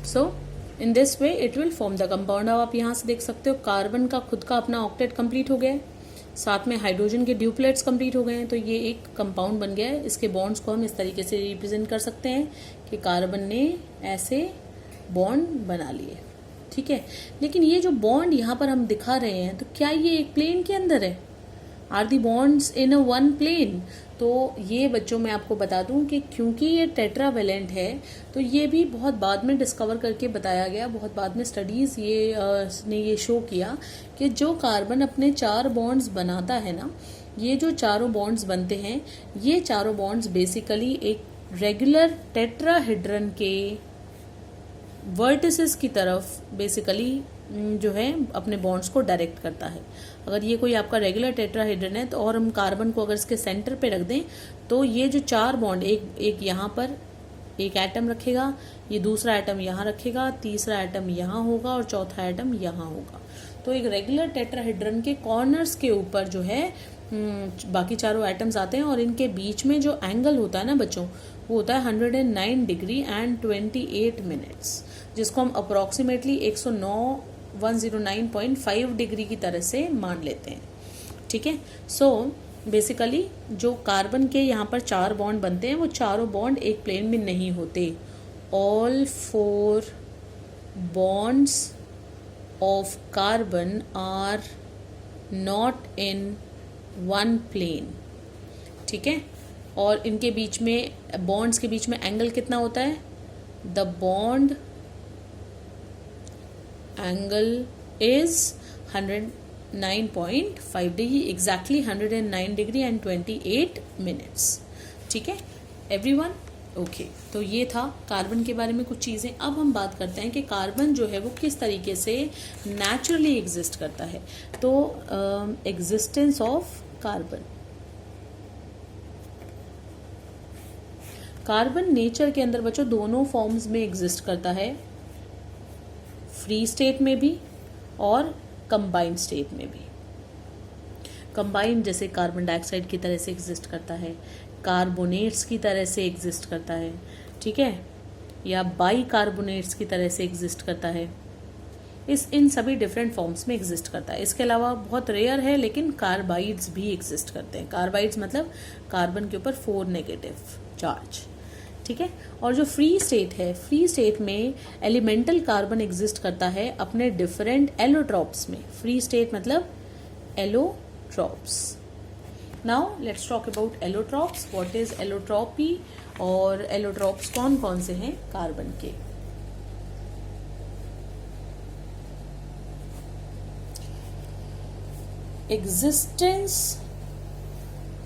So in this way it will form the compound. अब आप यहाँ से देख सकते हो कार्बन का खुद का अपना ऑक्टेट कंप्लीट हो गया है, साथ में हाइड्रोजन के ड्यूप्लेट्स कंप्लीट हो गए हैं, तो ये एक कंपाउंड बन गया है। इसके बॉन्ड्स को हम इस तरीके से रिप्रेजेंट कर सकते हैं कि कार्बन ने ऐसे बॉन्ड बना लिए, ठीक है। लेकिन ये जो बॉन्ड यहाँ पर हम दिखा रहे हैं, तो क्या ये एक प्लेन के अंदर है? Are the bonds in a one plane? तो ये बच्चों मैं आपको बता दूं कि क्योंकि ये टेट्रावेलेंट है, तो ये भी बहुत बाद में डिस्कवर करके बताया गया, बहुत बाद में स्टडीज़ ने ये शो किया कि जो कार्बन अपने 4 बॉन्ड्स बनाता है ना, ये जो चारों बॉन्ड्स बनते हैं, ये चारों बॉन्ड्स बेसिकली एक रेगुलर टेट्राहेड्रन के वर्टिसेस की तरफ बेसिकली जो है अपने बॉन्ड्स को डायरेक्ट करता है। अगर ये कोई आपका रेगुलर टेट्राहेड्रन है तो और हम कार्बन को अगर इसके सेंटर पे रख दें, तो ये जो 4 बॉन्ड, एक यहाँ पर एक एटम रखेगा, ये दूसरा एटम यहाँ रखेगा, तीसरा एटम यहाँ होगा और चौथा एटम यहाँ होगा। तो एक रेगुलर टेट्राहेड्रन के कॉर्नर्स के ऊपर जो है बाकी चारों एटम्स आते हैं, और इनके बीच में जो एंगल होता है ना बच्चों, वो होता है 109 डिग्री एंड 28 मिनट्स, जिसको हम अप्रॉक्सीमेटली 109.5 डिग्री की तरह से मान लेते हैं, ठीक है। सो बेसिकली जो कार्बन के यहाँ पर 4 बॉन्ड बनते हैं, वो चारों बॉन्ड एक प्लेन में नहीं होते। All 4 bonds of carbon are not in one plane, ठीक है। और इनके बीच में बॉन्ड्स के बीच में एंगल कितना होता है? The bond angle is 109.5 degree, exactly 109 degree and 28 minutes, ठीक है एवरीवन। ओके, तो ये था कार्बन के बारे में कुछ चीज़ें। अब हम बात करते हैं कि कार्बन जो है वो किस तरीके से नेचुरली एग्जिस्ट करता है। तो existence of carbon, carbon nature के अंदर बच्चों दोनों फॉर्म्स में एग्जिस्ट करता है, फ्री स्टेट में भी और कंबाइंड स्टेट में भी। कंबाइंड जैसे कार्बन डाइऑक्साइड की तरह से एग्जिस्ट करता है, कार्बोनेट्स की तरह से एग्जिस्ट करता है, ठीक है, या बाई कार्बोनेट्स की तरह से एग्जिस्ट करता है। इन सभी डिफरेंट फॉर्म्स में एग्जिस्ट करता है। इसके अलावा बहुत रेयर है, लेकिन कार्बाइड्स भी एग्जिस्ट करते हैं। कार्बाइड्स मतलब कार्बन के ऊपर 4 नेगेटिव चार्ज, ठीक है। और जो फ्री स्टेट है, फ्री स्टेट में एलिमेंटल कार्बन एग्जिस्ट करता है अपने डिफरेंट एलोट्रॉप्स में। फ्री स्टेट मतलब allotropes. Now let's talk about allotropes. What is allotropy और एलोट्रॉप्स कौन कौन से हैं कार्बन के? Existence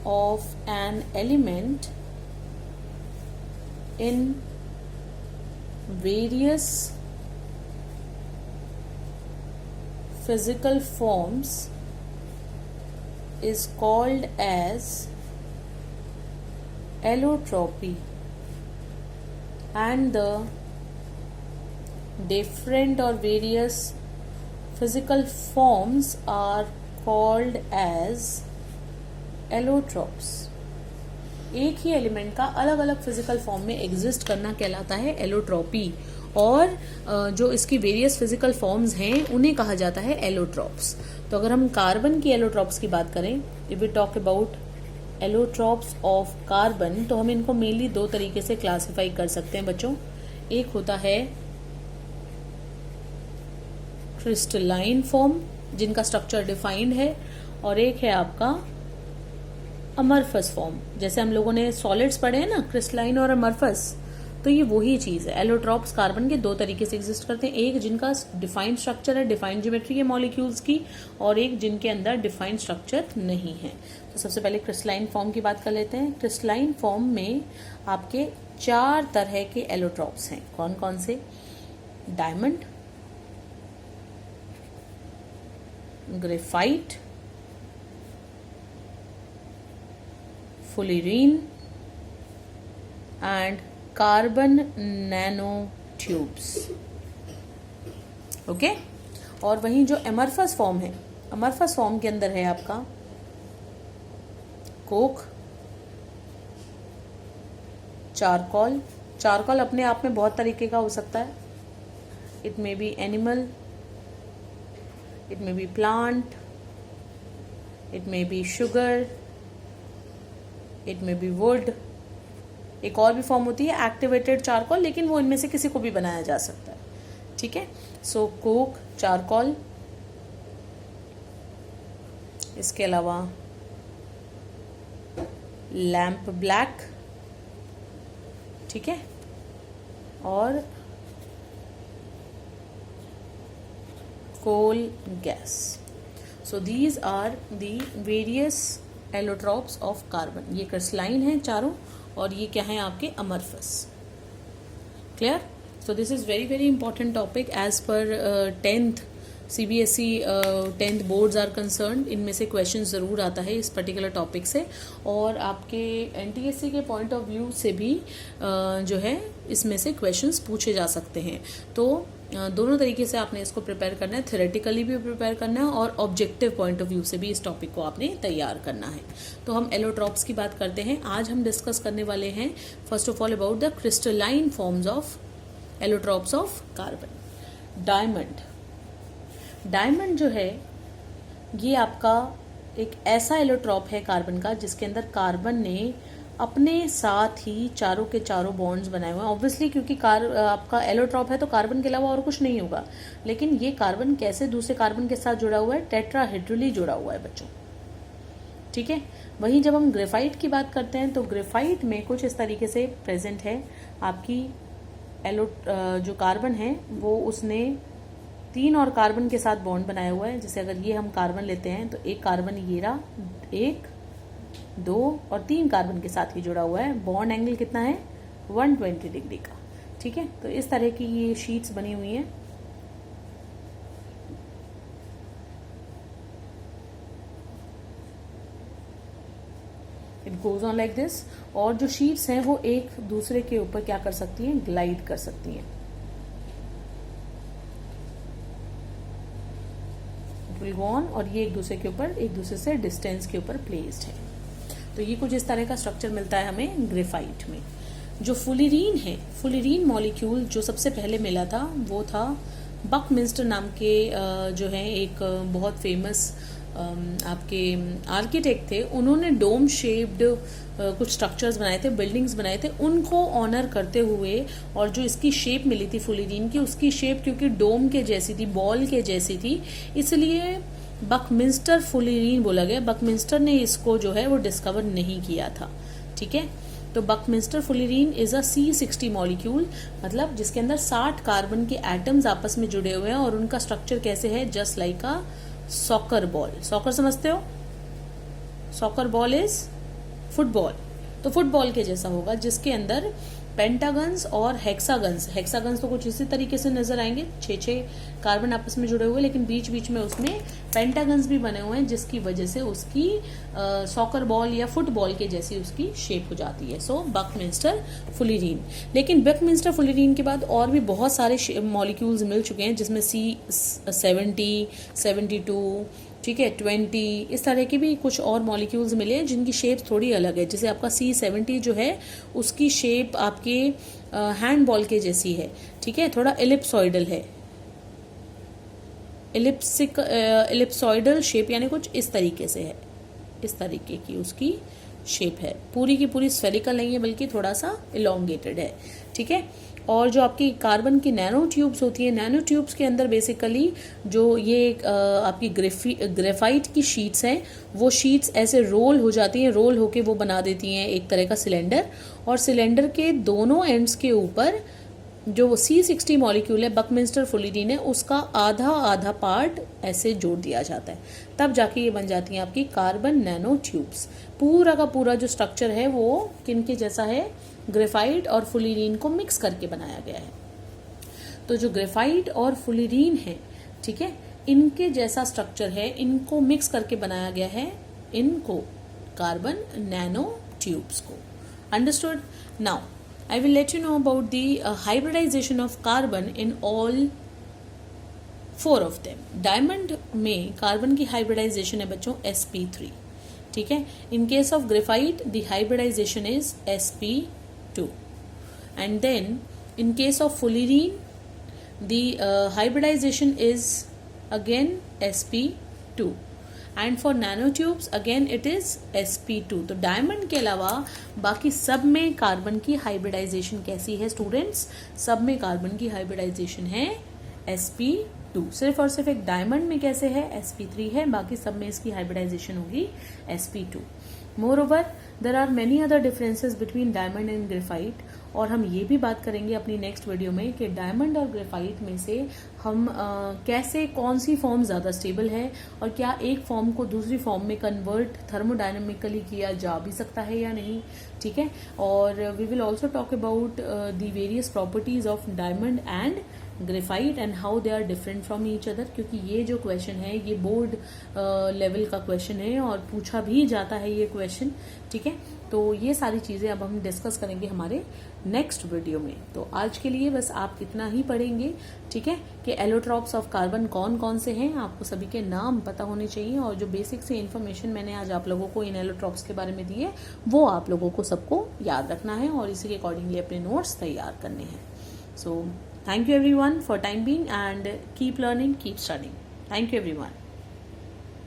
of an element in various physical forms is called as allotropy, and the different or various physical forms are called as allotropes. एक ही element का अलग अलग फिजिकल फॉर्म में एग्जिस्ट करना कहलाता है एलोट्रॉपी, और जो इसकी वेरियस फिजिकल फॉर्म्स हैं उन्हें कहा जाता है एलोट्रॉप्स। तो अगर हम कार्बन की एलोट्रॉप्स की बात करें, if we talk about allotropes of carbon, तो हम इनको मेनली 2 तरीके से क्लासिफाई कर सकते हैं बच्चों। एक होता है क्रिस्टलाइन फॉर्म जिनका स्ट्रक्चर डिफाइंड है, और एक है आपका अमरफस फॉर्म। जैसे हम लोगों ने सॉलिड्स पढ़े हैं ना, क्रिस्टलाइन और अमरफस, तो ये वही चीज है। एलोट्रॉप्स कार्बन के 2 तरीके से एग्जिस्ट करते हैं, एक जिनका डिफाइंड स्ट्रक्चर है, डिफाइंड ज्योमेट्री है मॉलिक्यूल्स की, और एक जिनके अंदर डिफाइंड स्ट्रक्चर नहीं है। तो सबसे पहले क्रिस्टलाइन फॉर्म की बात कर लेते हैं। क्रिस्टलाइन फॉर्म में आपके 4 तरह के एलोट्रॉप्स हैं। कौन कौन से? Diamond, graphite, fullerene and carbon nano tubes, okay. और वहीं जो एमरफस फॉर्म है, एमरफस फॉर्म के अंदर है आपका कोक, चारकोल। चारकोल अपने आप में बहुत तरीके का हो सकता है, it may be animal, it may be plant, it may be sugar, it may be wood. एक और भी फॉर्म होती है एक्टिवेटेड चारकोल, लेकिन वो इनमें से किसी को भी बनाया जा सकता है, ठीक है. सो कोक, चारकोल, इसके अलावा लैम्प ब्लैक, ठीक है, और coal gas. So these are the various allotropes of carbon. ये क्रिस्टलाइन है चारों, और ये क्या है आपके amorphous. Clear. So this is very very important topic as per 10th CBSE 10th boards are concern. इनमें से क्वेश्चन ज़रूर आता है इस पर्टिकुलर टॉपिक से, और आपके NTSC के पॉइंट ऑफ व्यू से भी जो है इसमें से क्वेश्चंस पूछे जा सकते हैं. तो दोनों तरीके से आपने इसको प्रिपेयर करना है, थ्योरेटिकली भी प्रिपेयर करना है और ऑब्जेक्टिव पॉइंट ऑफ व्यू से भी इस टॉपिक को आपने तैयार करना है. तो हम एलोट्रॉप्स की बात करते हैं. आज हम डिस्कस करने वाले हैं first of all about the crystalline forms of allotropes of carbon. Diamond जो है ये आपका एक ऐसा एलोट्रॉप है कार्बन का जिसके अंदर कार्बन ने अपने साथ ही चारों के चारों बॉन्ड्स बनाए हुए हैं. ऑब्वियसली क्योंकि आपका एलोट्रॉप है तो कार्बन के अलावा और कुछ नहीं होगा, लेकिन ये कार्बन कैसे दूसरे कार्बन के साथ जुड़ा हुआ है, टेट्राहेड्रली जुड़ा हुआ है बच्चों, ठीक है. वहीं जब हम ग्रेफाइट की बात करते हैं तो ग्रेफाइट में कुछ इस तरीके से प्रेजेंट है. आपकी जो कार्बन है वो उसने 3 और कार्बन के साथ बॉन्ड बनाया हुआ है. जैसे अगर ये हम कार्बन लेते हैं तो एक कार्बन ये रहा, 1, 2 और 3 कार्बन के साथ ही जुड़ा हुआ है. बॉन्ड एंगल कितना है, 120 डिग्री का, ठीक है. तो इस तरह की ये शीट्स बनी हुई हैं. It goes on like this. और जो शीट्स हैं वो एक दूसरे के ऊपर क्या कर सकती हैं, ग्लाइड कर सकती हैं. विल गो ऑन, और ये एक दूसरे के ऊपर, एक दूसरे से डिस्टेंस के ऊपर प्लेस्ड है. तो ये कुछ इस तरह का स्ट्रक्चर मिलता है हमें ग्रेफाइट में. जो फुलिरीन है, फुलिरीन मॉलिक्यूल जो सबसे पहले मिला था वो था बकमिंस्टर नाम के जो है एक बहुत फेमस आपके आर्किटेक्ट थे. उन्होंने डोम शेप्ड कुछ स्ट्रक्चर्स बनाए थे, बिल्डिंग्स बनाए थे. उनको ऑनर करते हुए, और जो इसकी शेप मिली थी फुलिरीन की, उसकी शेप क्योंकि डोम के जैसी थी, बॉल के जैसी थी, इसलिए बकमिंस्टर फुलिरीन बोला गया. बकमिंस्टर ने इसको जो है वो डिस्कवर नहीं किया था, ठीक है. तो Buckminster fullerene is a C60 molecule, मतलब जिसके अंदर 60 कार्बन के एटम्स आपस में जुड़े हुए हैं, और उनका स्ट्रक्चर कैसे है, जस्ट लाइक अ सॉकर बॉल. सॉकर समझते हो, सॉकर बॉल इज फुटबॉल. तो फुटबॉल के जैसा होगा, जिसके अंदर पेंटागन्स और हेक्सागन्स. हेक्सागन्स तो कुछ इसी तरीके से नजर आएंगे, 6 कार्बन आपस में जुड़े हुए, लेकिन बीच बीच में उसमें पेंटागन्स भी बने हुए हैं, जिसकी वजह से उसकी सॉकर बॉल या फुटबॉल के जैसी उसकी शेप हो जाती है. सो बकमिंस्टर फुलिरीन. लेकिन बकमिंस्टर फुलिरीन के बाद और भी बहुत सारे मॉलिक्यूल्स मिल चुके हैं, जिसमें C70, 72, ठीक है, 20, इस तरह के भी कुछ और मॉलिक्यूल्स मिले हैं जिनकी शेप थोड़ी अलग है. जैसे आपका C70 जो है उसकी शेप आपके हैंडबॉल के जैसी है, ठीक है, थोड़ा एलिप्सॉइडल है, एलिप्सॉइडल शेप, यानी कुछ इस तरीके से है, इस तरीके की उसकी शेप है. पूरी की पूरी स्फेरिकल नहीं है, बल्कि थोड़ा सा इलोंगेटेड है, ठीक है. और जो आपकी कार्बन की नैनो ट्यूब्स होती हैं, नैनो ट्यूब्स के अंदर बेसिकली जो ये आपकी ग्रेफाइट की शीट्स हैं, वो शीट्स ऐसे रोल हो जाती हैं, रोल होके वो बना देती हैं एक तरह का सिलेंडर. और सिलेंडर के दोनों एंड्स के ऊपर जो C60 मॉलिक्यूल है, बकमिंस्टर फुलिरीन है, उसका आधा आधा पार्ट ऐसे जोड़ दिया जाता है, तब जाके ये बन जाती हैं आपकी कार्बन नैनो ट्यूब्स. पूरा का पूरा जो स्ट्रक्चर है वो किनके जैसा है, ग्रेफाइट और फुलिरीन को मिक्स करके बनाया गया है. तो जो ग्रेफाइट और फुलिरीन है, ठीक है, इनके जैसा स्ट्रक्चर है, इनको मिक्स करके बनाया गया है, इनको कार्बन नैनो ट्यूब्स को. Understood. Now I will let you know about the hybridization of carbon in all 4 of them. Diamond में कार्बन की हाइब्रिडाइजेशन है बच्चों sp3, ठीक है. In case of graphite the hybridization is sp2, and then in case of fullerene The hybridization is again sp2, and for nanotubes again it is sp2. तो diamond के अलावा बाकी सब में कार्बन की हाइब्रिडाइजेशन कैसी है स्टूडेंट्स? सब में कार्बन की हाइब्रिडाइजेशन है sp2. सिर्फ और सिर्फ एक डायमंड में कैसे है? sp3 है, बाकी सब में इसकी हाइब्रिडाइजेशन होगी sp2. Moreover there are many other differences between diamond and graphite, और हम ये भी बात करेंगे अपनी नेक्स्ट वीडियो में कि डायमंड और ग्रेफाइट में से हम कैसे कौन सी फॉर्म ज़्यादा स्टेबल है, और क्या एक फॉर्म को दूसरी फॉर्म में कन्वर्ट थर्मोडायनेमिकली किया जा भी सकता है या नहीं. ठीक है. और we will also talk about the various properties of diamond and graphite and how they are different from each other, क्योंकि ये जो क्वेश्चन है ये बोर्ड लेवल का क्वेश्चन है और पूछा भी जाता है ये क्वेश्चन. ठीक है. तो ये सारी चीज़ें अब हम डिस्कस करेंगे हमारे नेक्स्ट वीडियो में. तो आज के लिए बस आप इतना ही पढ़ेंगे. ठीक है, कि एलोट्रॉप्स ऑफ कार्बन कौन कौन से हैं, आपको सभी के नाम पता होने चाहिए, और जो बेसिक से इन्फॉर्मेशन मैंने आज आप लोगों को इन एलोट्रॉप्स के बारे में दी है वो आप लोगों को सबको याद रखना है और इसी के अकॉर्डिंगली अपने नोट्स तैयार करने हैं. सो thank you everyone for time being, and keep learning, keep studying. Thank you everyone.